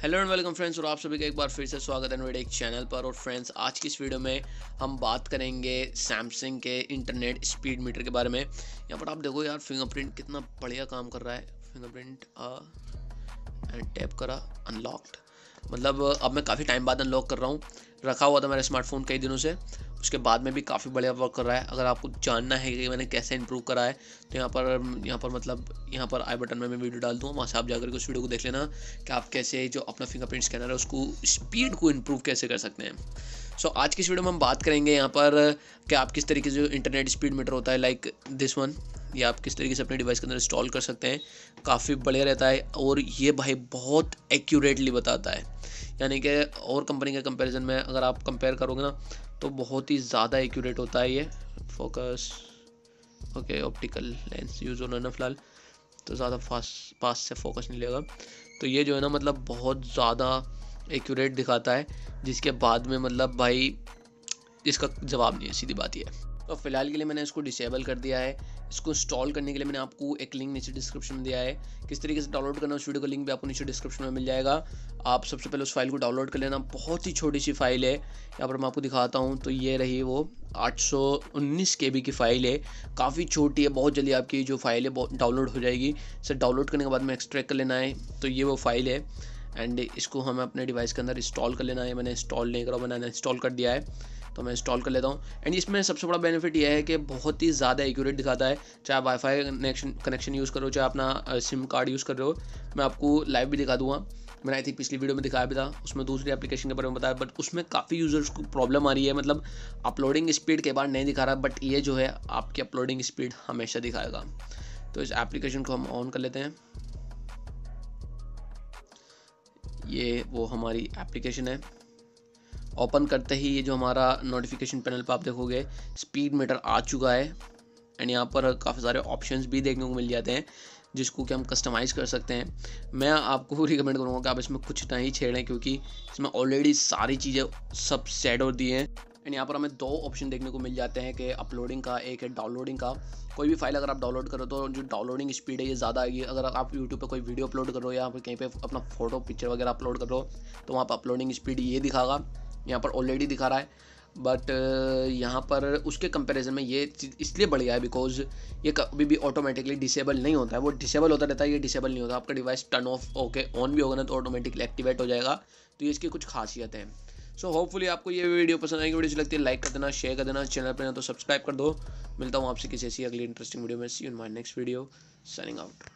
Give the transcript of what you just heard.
Hello and welcome friends, और आप सभी का एक बार फिर से स्वागत है नोएडा एक चैनल पर। और फ्रेंड्स, आज की इस वीडियो में हम बात करेंगे सैमसंग के इंटरनेट स्पीड मीटर के बारे में। यहाँ पर आप देखो यार, फिंगरप्रिंट कितना बढ़िया काम कर रहा है। फिंगरप्रिंट एंड टैप करा, अनलॉक्ड। मतलब अब मैं काफ़ी टाइम बाद अनलॉक कर रहा हूँ। रखा हुआ था मेरा स्मार्टफोन कई दिनों से, उसके बाद में भी काफ़ी बढ़िया वर्क कर रहा है। अगर आपको जानना है कि मैंने कैसे इंप्रूव करा है तो यहाँ पर आई बटन में मैं वीडियो डाल दूँगा, वहाँ से आप जाकर के उस वीडियो को देख लेना कि आप कैसे जो अपना फिंगरप्रिंट स्कैनर है उसको स्पीड को इम्प्रूव कैसे कर सकते हैं। सो आज की इस वीडियो में हम बात करेंगे यहाँ पर कि आप किस तरीके से जो इंटरनेट स्पीड मीटर होता है लाइक दिस वन, ये आप किस तरीके से अपने डिवाइस के अंदर इंस्टॉल कर सकते हैं। काफ़ी बढ़िया रहता है और ये भाई बहुत एक्यूरेटली बताता है, यानी कि और कंपनी के कंपैरिजन में अगर आप कंपेयर करोगे ना तो बहुत ही ज़्यादा एक्यूरेट होता है ये। Focus okay, optical lens use होना ना फिलहाल, तो ज़्यादा पास से फोकस नहीं लेगा। तो ये जो है ना मतलब बहुत ज़्यादा एक्यूरेट दिखाता है, जिसके बाद में मतलब भाई इसका जवाब नहीं है, सीधी बात ये है। तो फिलहाल के लिए मैंने इसको डिसेबल कर दिया है। इसको इंस्टॉल करने के लिए मैंने आपको एक लिंक नीचे डिस्क्रिप्शन में दिया है। किस तरीके से डाउनलोड करना है उस वीडियो का लिंक भी आपको नीचे डिस्क्रिप्शन में मिल जाएगा। आप सबसे पहले उस फाइल को डाउनलोड कर लेना। बहुत ही छोटी सी फाइल है, यहाँ पर मैं आपको दिखाता हूँ। तो ये रही वो 819 KB की फ़ाइल है, काफ़ी छोटी है। बहुत जल्दी आपकी जो फाइल है डाउनलोड हो जाएगी। इसे डाउनलोड करने के बाद में एक्सट्रैक्ट कर लेना है। तो ये वो फाइल है एंड इसको हमें अपने डिवाइस के अंदर इंस्टॉल कर लेना है। मैंने इंस्टॉल नहीं करा, मैंने इंस्टॉल कर दिया है, तो मैं इंस्टॉल कर लेता हूँ। एंड इसमें सबसे बड़ा बेनिफिट यह है कि बहुत ही ज़्यादा एक्यूरेट दिखाता है। चाहे आप वाईफाई कनेक्शन यूज़ करो, चाहे अपना सिम कार्ड यूज़ कर रहे हो। मैं आपको लाइव भी दिखा दूँगा, मैंने आई थिंक पिछली वीडियो में दिखाया भी था, उसमें दूसरी एप्लीकेशन के बारे में बताया, बट उसमें काफ़ी यूज़र्स को प्रॉब्लम आ रही है। मतलब अपलोडिंग स्पीड के बाद नहीं दिखा रहा, बट ये जो है आपकी अपलोडिंग स्पीड हमेशा दिखाएगा। तो इस एप्लीकेशन को हम ऑन कर लेते हैं। ये वो हमारी एप्लीकेशन है। ओपन करते ही ये जो हमारा नोटिफिकेशन पैनल पर आप देखोगे स्पीड मीटर आ चुका है। एंड यहाँ पर काफ़ी सारे ऑप्शंस भी देखने को मिल जाते हैं, जिसको कि हम कस्टमाइज़ कर सकते हैं। मैं आपको रिकमेंड करूँगा कि आप इसमें कुछ नहीं छेड़ें, क्योंकि इसमें ऑलरेडी सारी चीज़ें सब सेट होती हैं। एंड यहाँ पर हमें दो ऑप्शन देखने को मिल जाते हैं कि अपलोडिंग का, एक है डाउनलोडिंग का। कोई भी फाइल अगर आप डाउनलोड करो तो जो डाउनलोडिंग स्पीड है ये ज़्यादा आएगी। अगर आप यूट्यूब पे कोई वीडियो अपलोड करो या फिर कहीं पे अपना फोटो पिक्चर वगैरह अपलोड करो तो वहाँ पर अपलोडिंग स्पीड ये दिखागा। यहाँ पर ऑलरेडी दिखा रहा है, बट यहाँ पर उसके कंपैरिजन में ये चीज़ इसलिए बढ़िया है बिकॉज ये कभी भी ऑटोमेटिकली डिसेबल नहीं होता है। वो डिसेबल होता रहता है, ये डिसेबल नहीं होता। आपका डिवाइस टर्न ऑफ होके ऑन भी होगा ना तो ऑटोमेटिकली एक्टिवेट हो जाएगा। तो ये इसकी कुछ खासियत है। सो होपफुली आपको ये वीडियो पसंद आएगी। वीडियो अच्छी लगती है लाइक कर देना, शेयर कर देना, चैनल पर ना तो सब्सक्राइब कर दो। मिलता हूँ आपसे किसी ऐसी अगली इंटरेस्टिंग वीडियो में। See you in my next video, signing out.